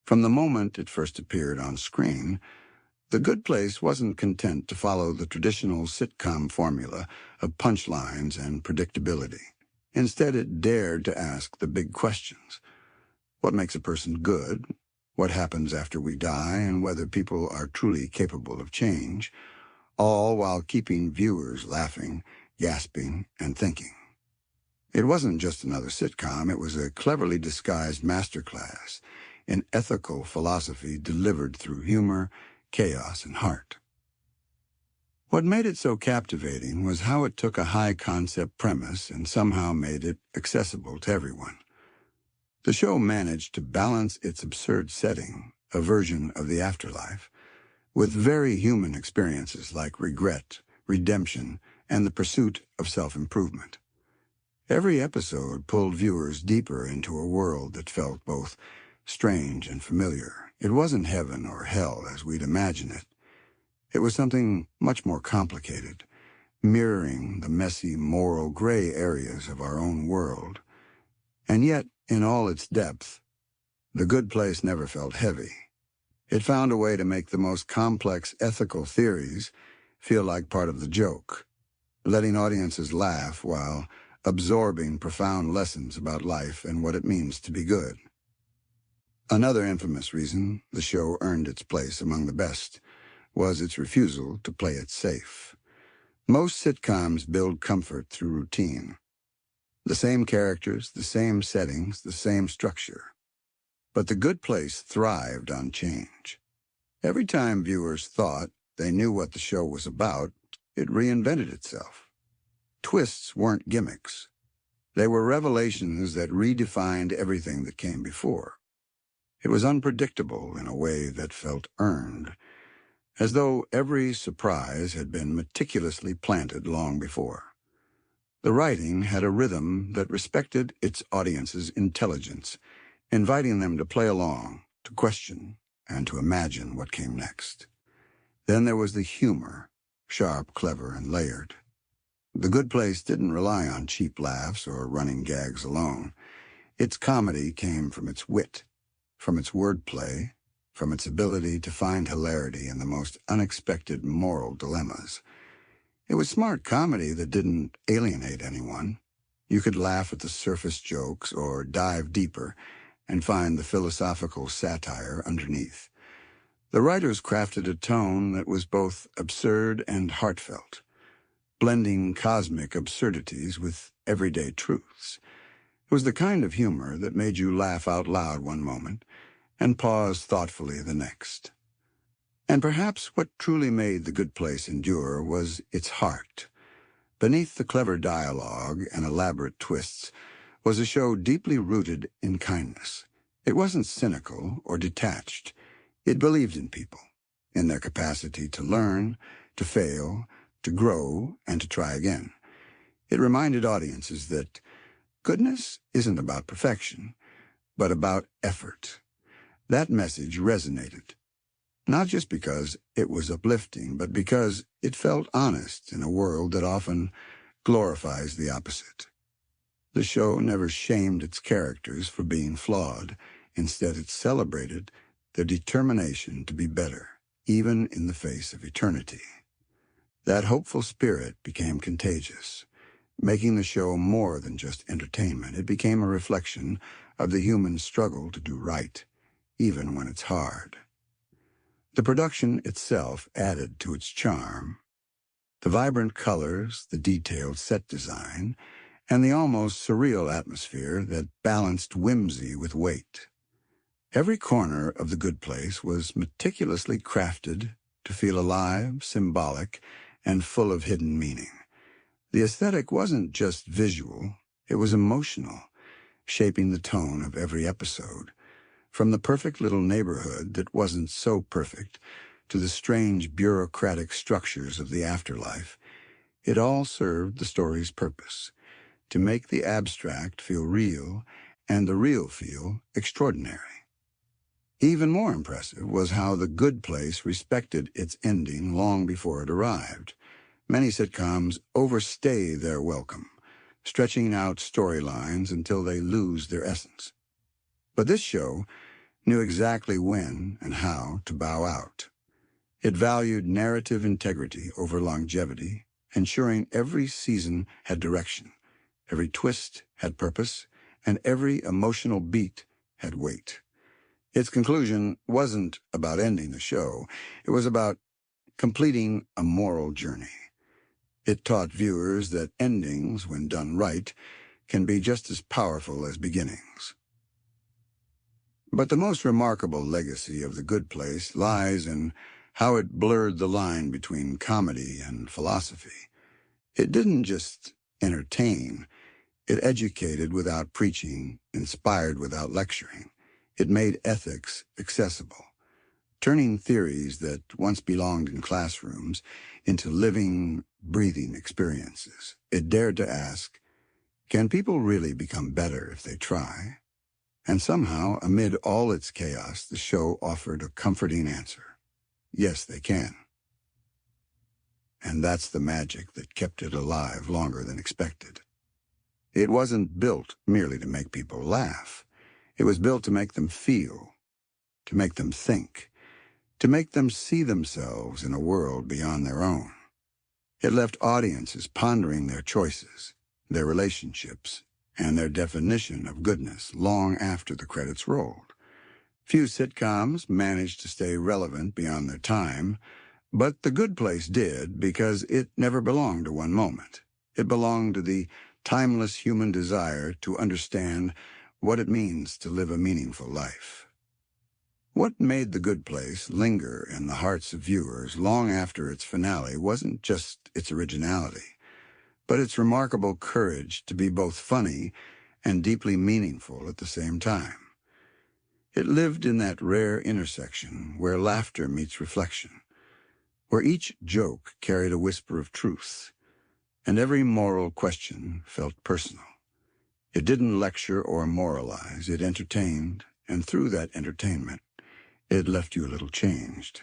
From the moment it first appeared on screen, The Good Place wasn't content to follow the traditional sitcom formula of punchlines and predictability. Instead, it dared to ask the big questions. What makes a person good? What happens after we die? And whether people are truly capable of change, all while keeping viewers laughing, gasping, and thinking. It wasn't just another sitcom, it was a cleverly disguised masterclass in ethical philosophy delivered through humor, chaos, and heart. What made it so captivating was how it took a high-concept premise and somehow made it accessible to everyone. The show managed to balance its absurd setting, a version of the afterlife, with very human experiences like regret, redemption, and the pursuit of self-improvement. Every episode pulled viewers deeper into a world that felt both strange and familiar. It wasn't heaven or hell as we'd imagine it. It was something much more complicated, mirroring the messy, moral gray areas of our own world. And yet, in all its depth, The Good Place never felt heavy. It found a way to make the most complex ethical theories feel like part of the joke, letting audiences laugh while absorbing profound lessons about life and what it means to be good. Another infamous reason the show earned its place among the best was its refusal to play it safe. Most sitcoms build comfort through routine. The same characters, the same settings, the same structure. But The Good Place thrived on change. Every time viewers thought they knew what the show was about, it reinvented itself. Twists weren't gimmicks. They were revelations that redefined everything that came before. It was unpredictable in a way that felt earned, as though every surprise had been meticulously planted long before. The writing had a rhythm that respected its audience's intelligence, inviting them to play along, to question, and to imagine what came next. Then there was the humor, sharp, clever, and layered. The Good Place didn't rely on cheap laughs or running gags alone. Its comedy came from its wit, from its wordplay, from its ability to find hilarity in the most unexpected moral dilemmas. It was smart comedy that didn't alienate anyone. You could laugh at the surface jokes or dive deeper and find the philosophical satire underneath. The writers crafted a tone that was both absurd and heartfelt, blending cosmic absurdities with everyday truths. It was the kind of humor that made you laugh out loud one moment and pause thoughtfully the next. And perhaps what truly made The Good Place endure was its heart. Beneath the clever dialogue and elaborate twists was a show deeply rooted in kindness. It wasn't cynical or detached. It believed in people, in their capacity to learn, to fail, to grow, and to try again. It reminded audiences that goodness isn't about perfection, but about effort. That message resonated, not just because it was uplifting, but because it felt honest in a world that often glorifies the opposite. The show never shamed its characters for being flawed. Instead, it celebrated their determination to be better, even in the face of eternity. That hopeful spirit became contagious, making the show more than just entertainment. It became a reflection of the human struggle to do right, even when it's hard. The production itself added to its charm. The vibrant colors, the detailed set design, and the almost surreal atmosphere that balanced whimsy with weight. Every corner of The Good Place was meticulously crafted to feel alive, symbolic, and full of hidden meaning. The aesthetic wasn't just visual, it was emotional, shaping the tone of every episode. From the perfect little neighborhood that wasn't so perfect to the strange bureaucratic structures of the afterlife, it all served the story's purpose, to make the abstract feel real and the real feel extraordinary. Even more impressive was how The Good Place respected its ending long before it arrived. Many sitcoms overstay their welcome, stretching out storylines until they lose their essence. But this show knew exactly when and how to bow out. It valued narrative integrity over longevity, ensuring every season had direction, every twist had purpose, and every emotional beat had weight. Its conclusion wasn't about ending the show. It was about completing a moral journey. It taught viewers that endings, when done right, can be just as powerful as beginnings. But the most remarkable legacy of The Good Place lies in how it blurred the line between comedy and philosophy. It didn't just entertain, it educated without preaching, inspired without lecturing. It made ethics accessible, turning theories that once belonged in classrooms into living, breathing experiences. It dared to ask, can people really become better if they try? And somehow, amid all its chaos, the show offered a comforting answer. Yes, they can. And that's the magic that kept it alive longer than expected. It wasn't built merely to make people laugh. It was built to make them feel, to make them think, to make them see themselves in a world beyond their own. It left audiences pondering their choices, their relationships, and their definition of goodness long after the credits rolled. Few sitcoms managed to stay relevant beyond their time, but The Good Place did because it never belonged to one moment. It belonged to the timeless human desire to understand what it means to live a meaningful life. What made The Good Place linger in the hearts of viewers long after its finale wasn't just its originality, but its remarkable courage to be both funny and deeply meaningful at the same time. It lived in that rare intersection where laughter meets reflection, where each joke carried a whisper of truth, and every moral question felt personal. It didn't lecture or moralize, it entertained, and through that entertainment, it left you a little changed.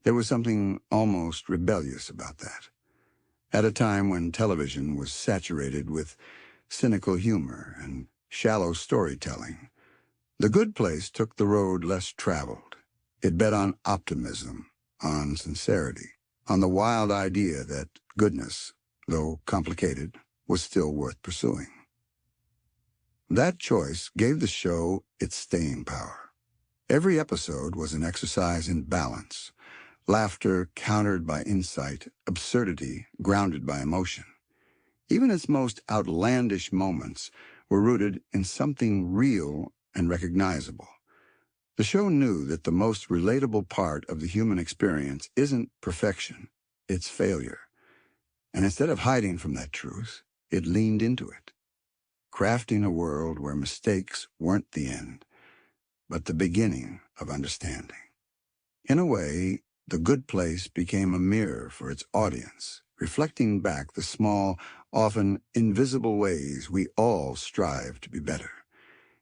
There was something almost rebellious about that. At a time when television was saturated with cynical humor and shallow storytelling, The Good Place took the road less traveled. It bet on optimism, on sincerity, on the wild idea that goodness, though complicated, was still worth pursuing. That choice gave the show its staying power. Every episode was an exercise in balance, laughter countered by insight, absurdity grounded by emotion. Even its most outlandish moments were rooted in something real and recognizable. The show knew that the most relatable part of the human experience isn't perfection, it's failure. And instead of hiding from that truth, it leaned into it, crafting a world where mistakes weren't the end, but the beginning of understanding. In a way, The Good Place became a mirror for its audience, reflecting back the small, often invisible ways we all strive to be better.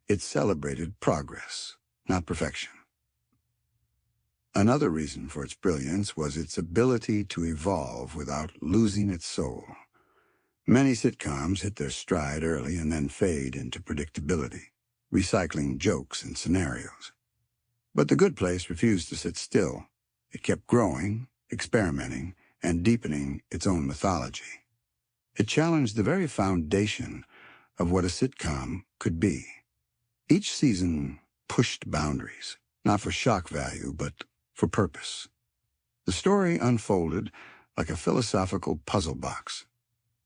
It celebrated progress, not perfection. Another reason for its brilliance was its ability to evolve without losing its soul. Many sitcoms hit their stride early and then fade into predictability, recycling jokes and scenarios. But The Good Place refused to sit still. It kept growing, experimenting, and deepening its own mythology. It challenged the very foundation of what a sitcom could be. Each season pushed boundaries, not for shock value, but for purpose. The story unfolded like a philosophical puzzle box,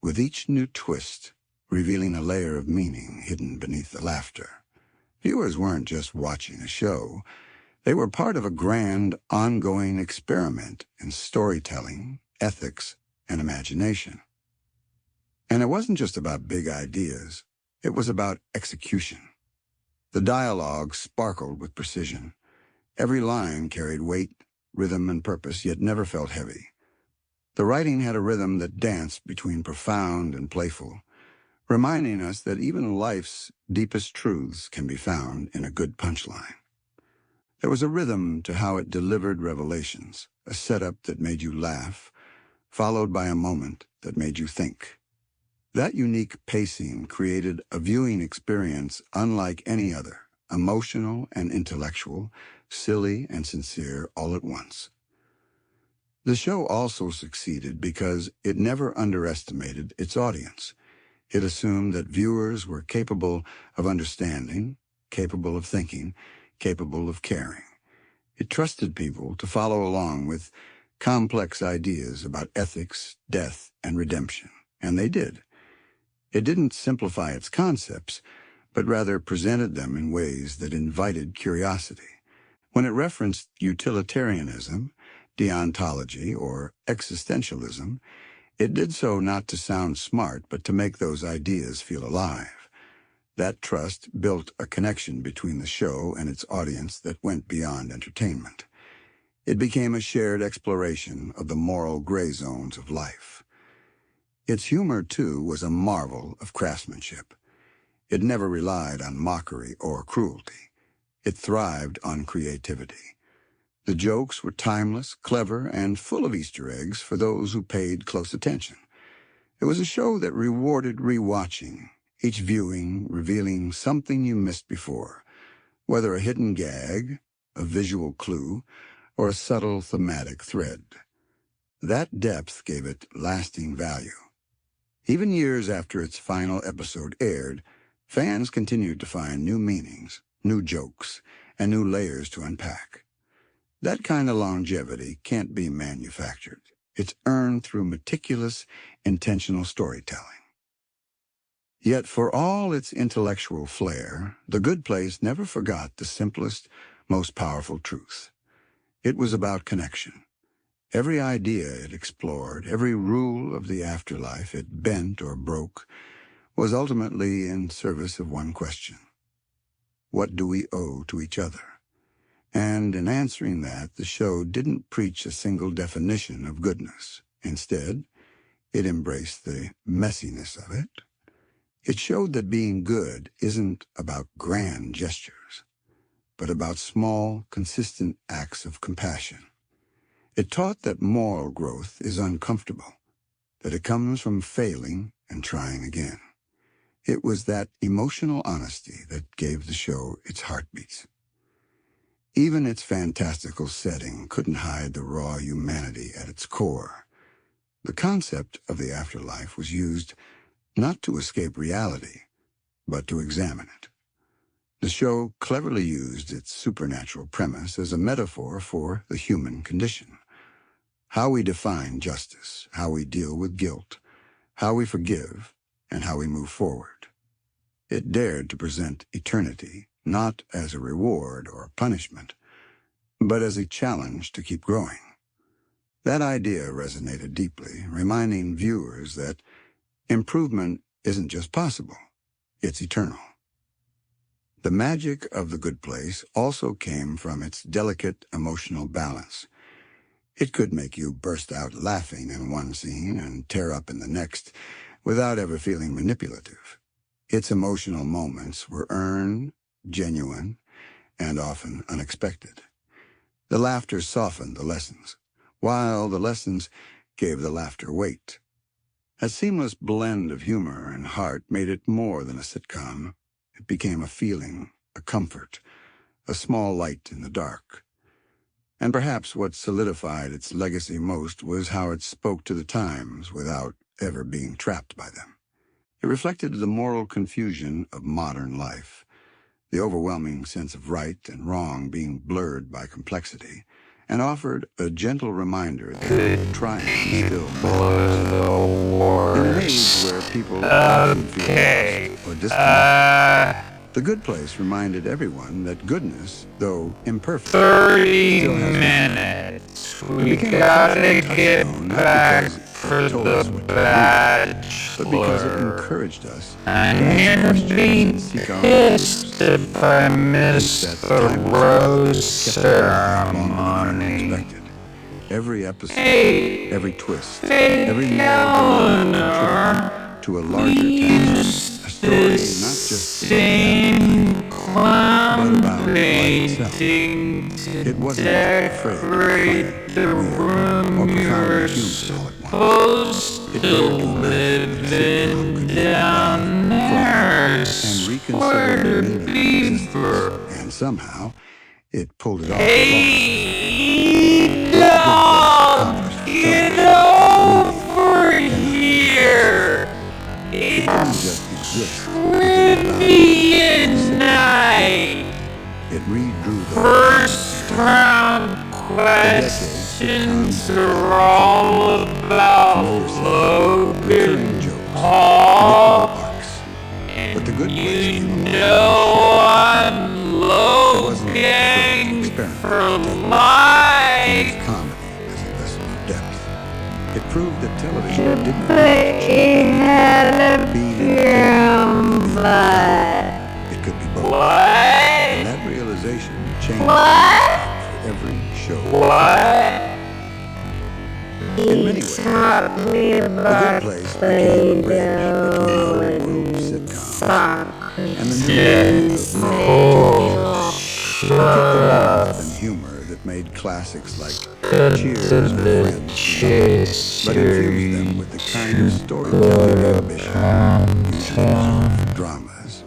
with each new twist revealing a layer of meaning hidden beneath the laughter. Viewers weren't just watching a show. They were part of a grand, ongoing experiment in storytelling, ethics, and imagination. And it wasn't just about big ideas. It was about execution. The dialogue sparkled with precision. Every line carried weight, rhythm, and purpose, yet never felt heavy. The writing had a rhythm that danced between profound and playful, reminding us that even life's deepest truths can be found in a good punchline. There was a rhythm to how it delivered revelations, a setup that made you laugh, followed by a moment that made you think. That unique pacing created a viewing experience unlike any other, emotional and intellectual, silly and sincere all at once. The show also succeeded because it never underestimated its audience. It assumed that viewers were capable of understanding, capable of thinking, capable of caring. It trusted people to follow along with complex ideas about ethics, death, and redemption, and they did. It didn't simplify its concepts, but rather presented them in ways that invited curiosity. When it referenced utilitarianism, deontology, or existentialism, it did so not to sound smart, but to make those ideas feel alive. That trust built a connection between the show and its audience that went beyond entertainment. It became a shared exploration of the moral gray zones of life. Its humor, too, was a marvel of craftsmanship. It never relied on mockery or cruelty. It thrived on creativity. The jokes were timeless, clever, and full of Easter eggs for those who paid close attention. It was a show that rewarded rewatching, each viewing revealing something you missed before, whether a hidden gag, a visual clue, or a subtle thematic thread. That depth gave it lasting value. Even years after its final episode aired, fans continued to find new meanings, new jokes, and new layers to unpack. That kind of longevity can't be manufactured. It's earned through meticulous, intentional storytelling. Yet for all its intellectual flair, The Good Place never forgot the simplest, most powerful truth. It was about connection. Every idea it explored, every rule of the afterlife it bent or broke, was ultimately in service of one question. What do we owe to each other? And in answering that, the show didn't preach a single definition of goodness. Instead, it embraced the messiness of it. It showed that being good isn't about grand gestures, but about small, consistent acts of compassion. It taught that moral growth is uncomfortable, that it comes from failing and trying again. It was that emotional honesty that gave the show its heartbeats. Even its fantastical setting couldn't hide the raw humanity at its core. The concept of the afterlife was used not to escape reality, but to examine it. The show cleverly used its supernatural premise as a metaphor for the human condition. How we define justice, how we deal with guilt, how we forgive, and how we move forward. It dared to present eternity not as a reward or a punishment, but as a challenge to keep growing. That idea resonated deeply, reminding viewers that improvement isn't just possible, it's eternal. The magic of The Good Place also came from its delicate emotional balance. It could make you burst out laughing in one scene and tear up in the next without ever feeling manipulative. Its emotional moments were earned, genuine, and often unexpected. The laughter softened the lessons, while the lessons gave the laughter weight. A seamless blend of humor and heart made it more than a sitcom. It became a feeling, a comfort, a small light in the dark. And perhaps what solidified its legacy most was how it spoke to the times without ever being trapped by them. It reflected the moral confusion of modern life, the overwhelming sense of right and wrong being blurred by complexity, and offered a gentle reminder that triumph still matters. In an age where people often feel lost or disconnected, The Good Place reminded everyone that goodness, though imperfect, 30 still has minutes. It We became a gotta cultural get touchstone, back not because for it told us the what to believe, but because it bachelor. encouraged us to I'm ask gonna questions be and seek our answers. pissed if I miss That the timeless rose kept it alive longer than anyone ceremony. expected. Every episode, Hey, every twist, fake every moral dilemma Eleanor, contributed to a larger tapestry, a story not just about the afterlife, same clown but about life itself. painting to It wasn't afraid to be decorate funny, the weird, or room profoundly you're human all at once. supposed It to dared to imagine live that a sitcom could be down there, and reconsider the meaning of existence. And somehow, it pulled it off flawlessly. Hey, dog, get over here. It didn't just exist. Day and night. It redrew the First round questions are all about recurring Logan jokes, Paul. arcs. But the good place You came along. know I'm It wasn't looking experiment for to life. use comedy as a vessel of depth. It proved that television didn't They had a be film, but it could be both. what? And that realization changed What? every show. What? In many ways, Taught me The about Good Place became a bridge between the old world of sitcoms and the new world of narrative and humor that made classics like Cheers or Friends beloved, but infused them with the kind of storytelling ambition usually reserved for dramas.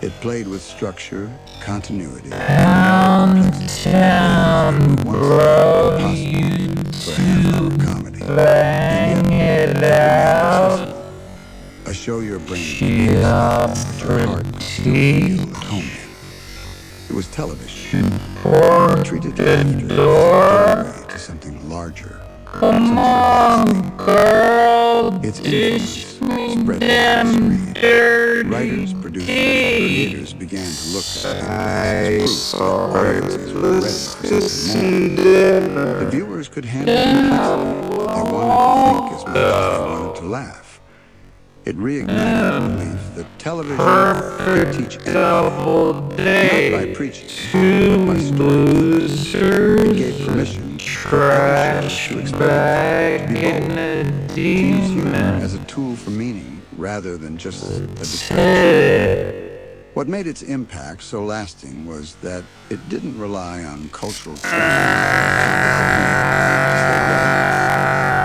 It played with structure, continuity, and downtown, bro. You for a half-hour comedy. bang it out. A show your brain She's off but your heart for would still feel at home in. It was television. Treated laughter as a doorway to something larger. Come on, girl. Its influence spread Damn to the screen. dirty. Writers, producers, and creators began to look at the as proof that audiences were ready for something more. The viewers could handle complexity. They wanted to think as much as they wanted to laugh. It reignited the belief that television could teach Double not by day. preaching, Two but by storytelling. It losers. gave permission Trash to experiment, bag to be bold, and a to use humor demon. as a tool for meaning rather than just a distraction. Hey. What made its impact so lasting was that it didn't rely on cultural trends.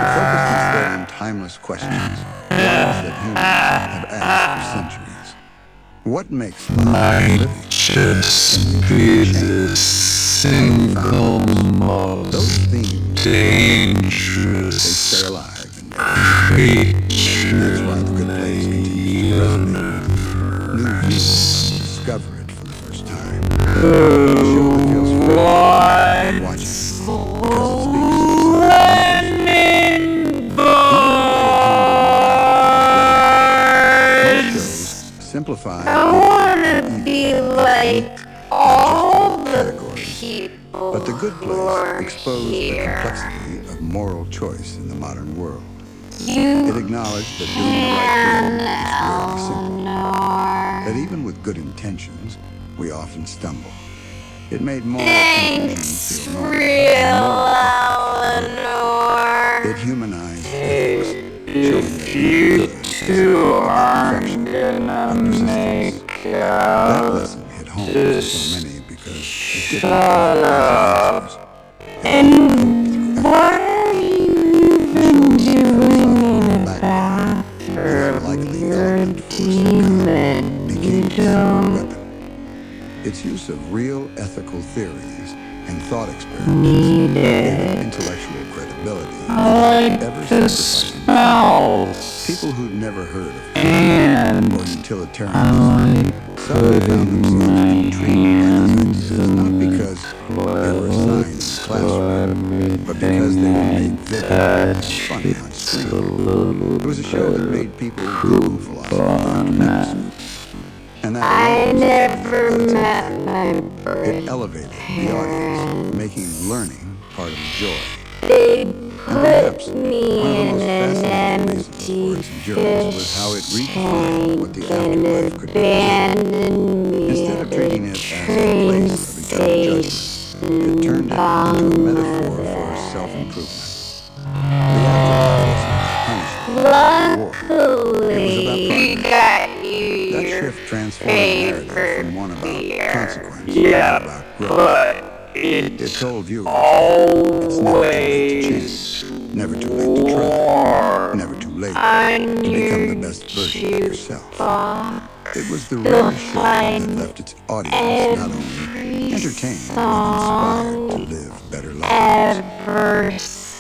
It focused instead on timeless questions, ones that humans have asked for centuries. What makes life Might living? just be the single most Those themes, they dangerous stay alive and creature that's why the Good Place continues to resonate with new viewers who discover it for the first time. A show that feels fresh Why watching because it speaks to lightning most bugs? shows simplify I wanna be like all the people but the Good who Place are exposed the here. complexity of moral choice in the modern world. It You acknowledged that doing the right thing is rarely simple, Eleanor. that even with good intentions, we often stumble. It made moral Thanks, confusion feel real normal. Eleanor. It humanized ethics, showing that You good two aren't gonna make that out. lesson hit home to so many because it didn't Shut up. and And what are you doing in the bathroom? You're a demon. You don't weapon. Its use of real ethical theories and thought experiments need gave it. it intellectual credibility I like ever the sacrificing smells people who'd never heard of and or utilitarianism. Some found themselves intrigued by these ideas not because they were assigned in the classroom, but because they were made vivid and funny on screen. It was a show that made people Google philosophy tremendously. And that I alone never met my it friend. elevated the audience, making learning part of the joy. They Perhaps put one of me the in most an fascinating reasons for empty its endurance was how it redefined what the tank and afterlife could be. abandoned me Instead at of treating a it as a train place of eternal judgment, it station turned it into a metaphor for self-improvement. The afterlife wasn't about punishment or reward. Luckily, we got you That your shift transformed the narrative favorite from one about beer. consequence to Yeah, one about growth. but It told viewers that it's never too late to change, never too late to try, never too late to become the best version of yourself. It was the rare show that left its audience not only entertained but inspired to live better lives.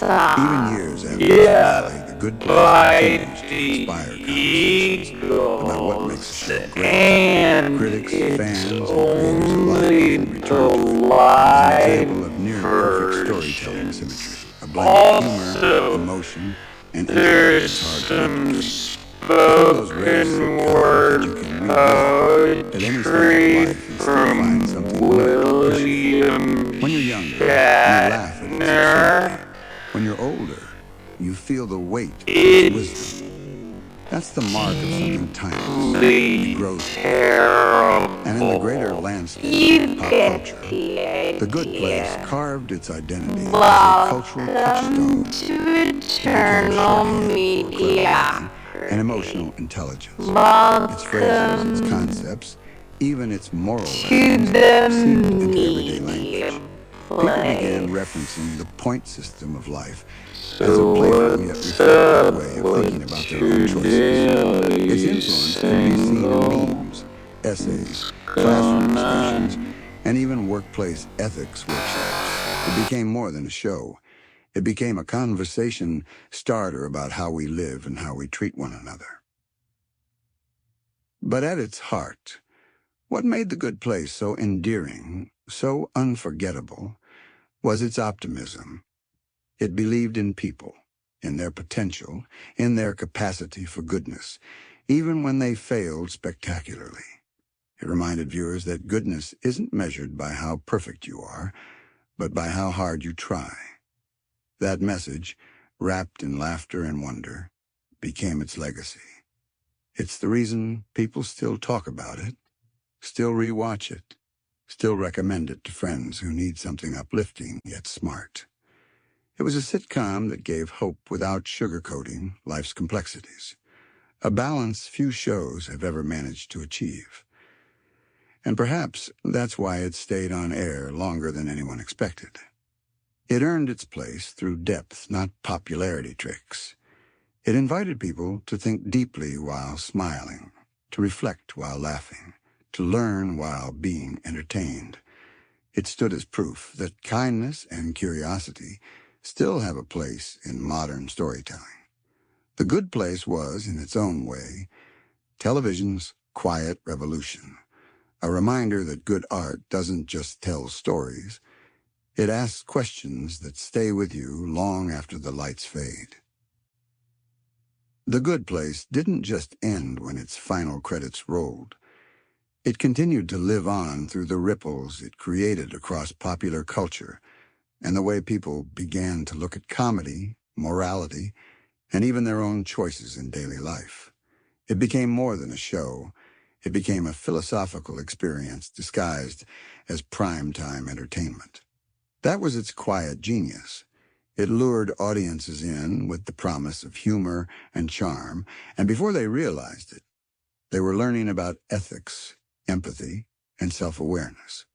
Even years after its finale, The Good Place continues to inspire conversations about what makes a show great. Critics, fans, and creators alike often return to it as an example of near-perfect storytelling symmetry, a blend of humor, emotion, and intrigue that's hard to replicate. It's one of those rare sitcoms that you can revisit at any stage of life and still find something new to appreciate. When you're younger, you laugh at its absurdity. When you're older, you feel the weight of its wisdom. That's the mark of something timeless. It grows with you. And in the greater landscape of pop culture, The Good Place carved its identity as a cultural touchstone that became shorthand for clever writing and emotional intelligence. Its phrases, its concepts, even its moral lessons seeped into everyday language. People began referencing the point system of life as a playful yet reflective way of thinking about their own choices. Its influence could be seen in memes, essays, classroom discussions, and even workplace ethics workshops. It became more than a show. It became a conversation starter about how we live and how we treat one another. But at its heart, what made The Good Place so endearing, so unforgettable, was its optimism. It believed in people, in their potential, in their capacity for goodness, even when they failed spectacularly. It reminded viewers that goodness isn't measured by how perfect you are, but by how hard you try. That message, wrapped in laughter and wonder, became its legacy. It's the reason people still talk about it, still rewatch it, still recommend it to friends who need something uplifting yet smart. It was a sitcom that gave hope without sugarcoating life's complexities, a balance few shows have ever managed to achieve. And perhaps that's why it stayed on air longer than anyone expected. It earned its place through depth, not popularity tricks. It invited people to think deeply while smiling, to reflect while laughing, to learn while being entertained. It stood as proof that kindness and curiosity still have a place in modern storytelling. The Good Place was, in its own way, television's quiet revolution, a reminder that good art doesn't just tell stories, it asks questions that stay with you long after the lights fade. The Good Place didn't just end when its final credits rolled. It continued to live on through the ripples it created across popular culture and the way people began to look at comedy, morality, and even their own choices in daily life. It became more than a show. It became a philosophical experience disguised as primetime entertainment. That was its quiet genius. It lured audiences in with the promise of humor and charm, and before they realized it, they were learning about ethics, empathy, and self-awareness.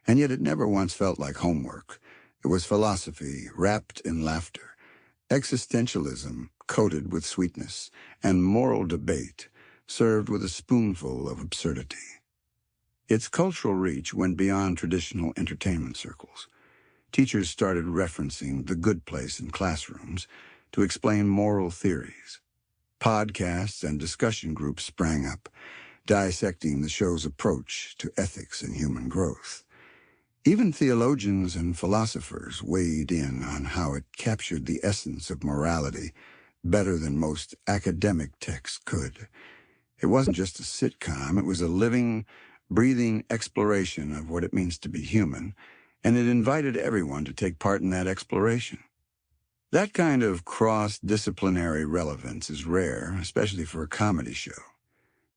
And yet it never once felt like homework. It was philosophy wrapped in laughter, existentialism coated with sweetness, and moral debate served with a spoonful of absurdity. Its cultural reach went beyond traditional entertainment circles. Teachers started referencing The Good Place in classrooms to explain moral theories. Podcasts and discussion groups sprang up, dissecting the show's approach to ethics and human growth. Even theologians and philosophers weighed in on how it captured the essence of morality better than most academic texts could. It wasn't just a sitcom, it was a living, breathing exploration of what it means to be human, and it invited everyone to take part in that exploration. That kind of cross-disciplinary relevance is rare, especially for a comedy show.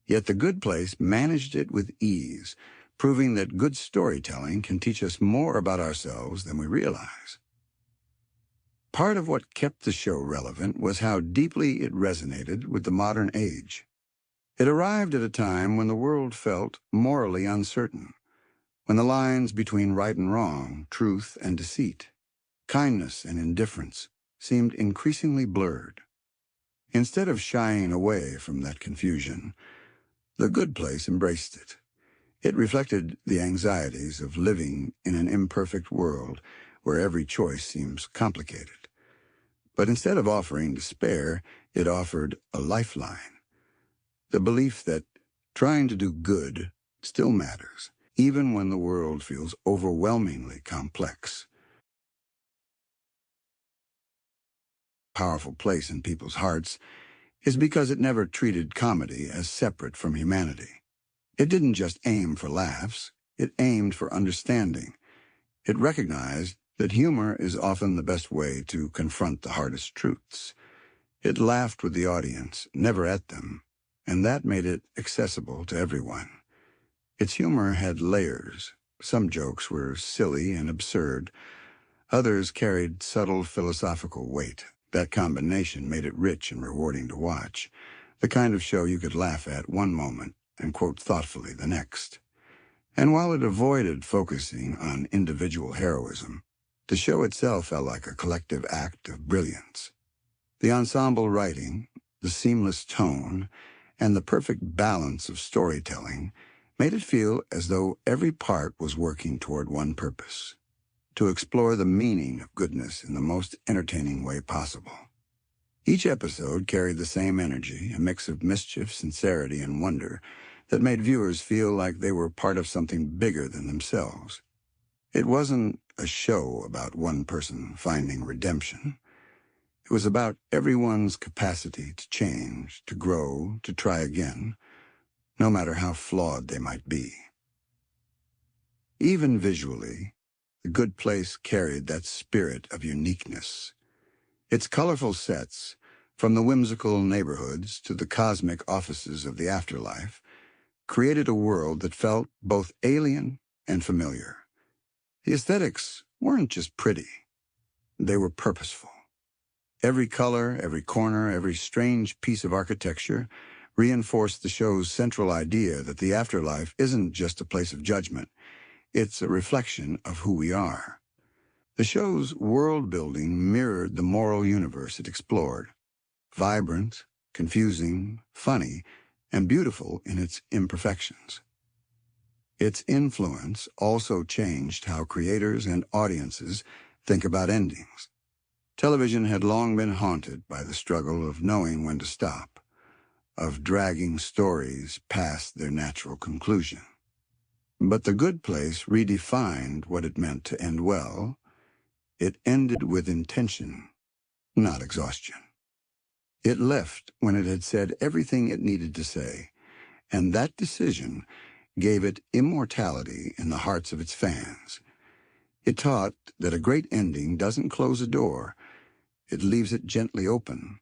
Yet The Good Place managed it with ease, proving that good storytelling can teach us more about ourselves than we realize. Part of what kept the show relevant was how deeply it resonated with the modern age. It arrived at a time when the world felt morally uncertain, when the lines between right and wrong, truth and deceit, kindness and indifference seemed increasingly blurred. Instead of shying away from that confusion, The Good Place embraced it. It reflected the anxieties of living in an imperfect world where every choice seems complicated. But instead of offering despair, it offered a lifeline, the belief that trying to do good still matters, even when the world feels overwhelmingly complex. Powerful place in people's hearts is because it never treated comedy as separate from humanity. It didn't just aim for laughs, it aimed for understanding. It recognized that humor is often the best way to confront the hardest truths. It laughed with the audience, never at them, and that made it accessible to everyone. Its humor had layers. Some jokes were silly and absurd. Others carried subtle philosophical weight. That combination made it rich and rewarding to watch, the kind of show you could laugh at one moment and quote thoughtfully the next. And while it avoided focusing on individual heroism, the show itself felt like a collective act of brilliance. The ensemble writing, the seamless tone, and the perfect balance of storytelling made it feel as though every part was working toward one purpose: to explore the meaning of goodness in the most entertaining way possible. Each episode carried the same energy, a mix of mischief, sincerity, and wonder that made viewers feel like they were part of something bigger than themselves. It wasn't a show about one person finding redemption. It was about everyone's capacity to change, to grow, to try again, no matter how flawed they might be. Even visually, The Good Place carried that spirit of uniqueness. Its colorful sets, from the whimsical neighborhoods to the cosmic offices of the afterlife, created a world that felt both alien and familiar. The aesthetics weren't just pretty. They were purposeful. Every color, every corner, every strange piece of architecture reinforced the show's central idea that the afterlife isn't just a place of judgment. It's a reflection of who we are. The show's world-building mirrored the moral universe it explored, vibrant, confusing, funny, and beautiful in its imperfections. Its influence also changed how creators and audiences think about endings. Television had long been haunted by the struggle of knowing when to stop, of dragging stories past their natural conclusion. But The Good Place redefined what it meant to end well. It ended with intention, not exhaustion. It left when it had said everything it needed to say, and that decision gave it immortality in the hearts of its fans. It taught that a great ending doesn't close a door, it leaves it gently open,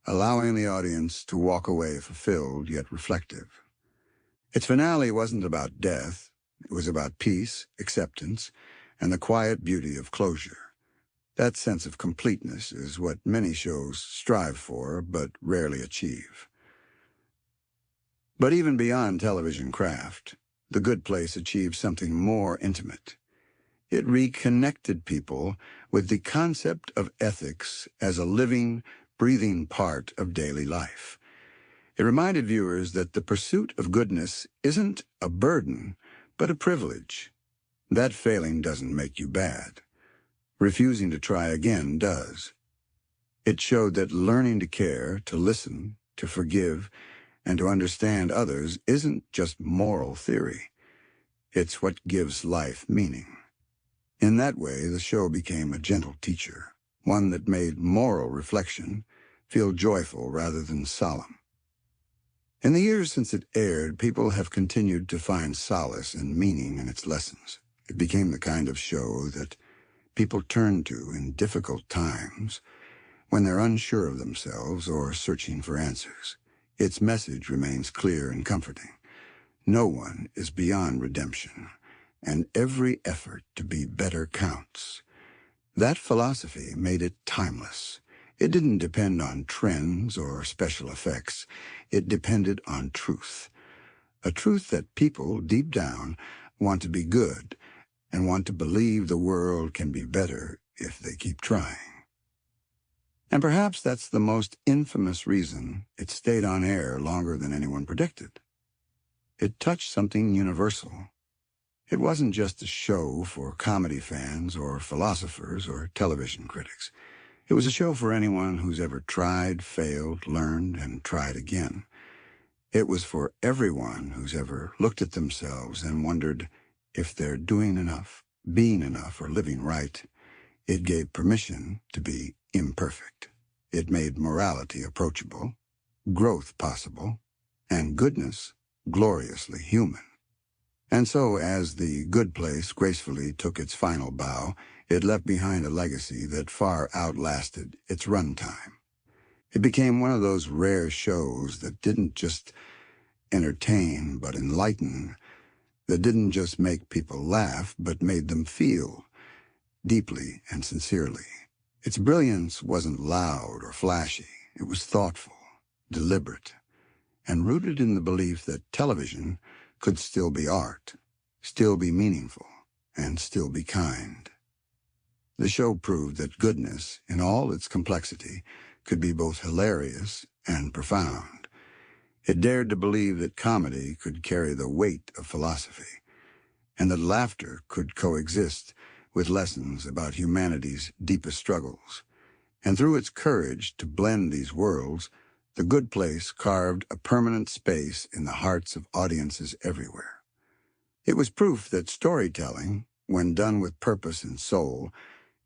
allowing the audience to walk away fulfilled yet reflective. Its finale wasn't about death, it was about peace, acceptance, and the quiet beauty of closure. That sense of completeness is what many shows strive for, but rarely achieve. But even beyond television craft, The Good Place achieved something more intimate. It reconnected people with the concept of ethics as a living, breathing part of daily life. It reminded viewers that the pursuit of goodness isn't a burden, but a privilege. That failing doesn't make you bad. Refusing to try again does. It showed that learning to care, to listen, to forgive, and to understand others isn't just moral theory. It's what gives life meaning. In that way, the show became a gentle teacher, one that made moral reflection feel joyful rather than solemn. In the years since it aired, people have continued to find solace and meaning in its lessons. It became the kind of show that people turn to in difficult times when they're unsure of themselves or searching for answers. Its message remains clear and comforting. No one is beyond redemption, and every effort to be better counts. That philosophy made it timeless. It didn't depend on trends or special effects. It depended on truth. A truth that people, deep down, want to be good, and want to believe the world can be better if they keep trying. And perhaps that's the most infamous reason it stayed on air longer than anyone predicted. It touched something universal. It wasn't just a show for comedy fans or philosophers or television critics. It was a show for anyone who's ever tried, failed, learned, and tried again. It was for everyone who's ever looked at themselves and wondered if they're doing enough, being enough, or living right. It gave permission to be imperfect. It made morality approachable, growth possible, and goodness gloriously human. And so, as The Good Place gracefully took its final bow, it left behind a legacy that far outlasted its runtime. It became one of those rare shows that didn't just entertain but enlighten, that didn't just make people laugh but made them feel deeply and sincerely. Its brilliance wasn't loud or flashy. It was thoughtful, deliberate, and rooted in the belief that television could still be art, still be meaningful, and still be kind. The show proved that goodness, in all its complexity, could be both hilarious and profound. It dared to believe that comedy could carry the weight of philosophy, and that laughter could coexist with lessons about humanity's deepest struggles. And through its courage to blend these worlds, The Good Place carved a permanent space in the hearts of audiences everywhere. It was proof that storytelling, when done with purpose and soul,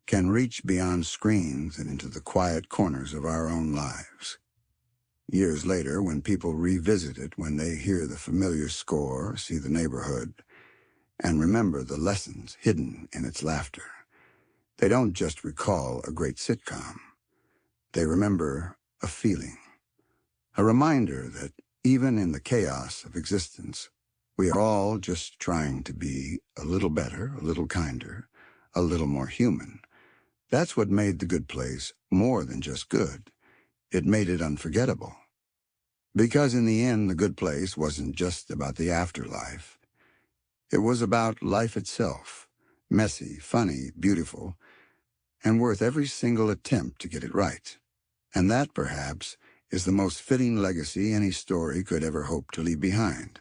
can reach beyond screens and into the quiet corners of our own lives. Years later, when people revisit it, when they hear the familiar score, see the neighborhood, and remember the lessons hidden in its laughter, they don't just recall a great sitcom. They remember a feeling, a reminder that even in the chaos of existence, we are all just trying to be a little better, a little kinder, a little more human. That's what made The Good Place more than just good. It made it unforgettable. Because in the end, The Good Place wasn't just about the afterlife. It was about life itself, messy, funny, beautiful, and worth every single attempt to get it right. And that, perhaps, is the most fitting legacy any story could ever hope to leave behind.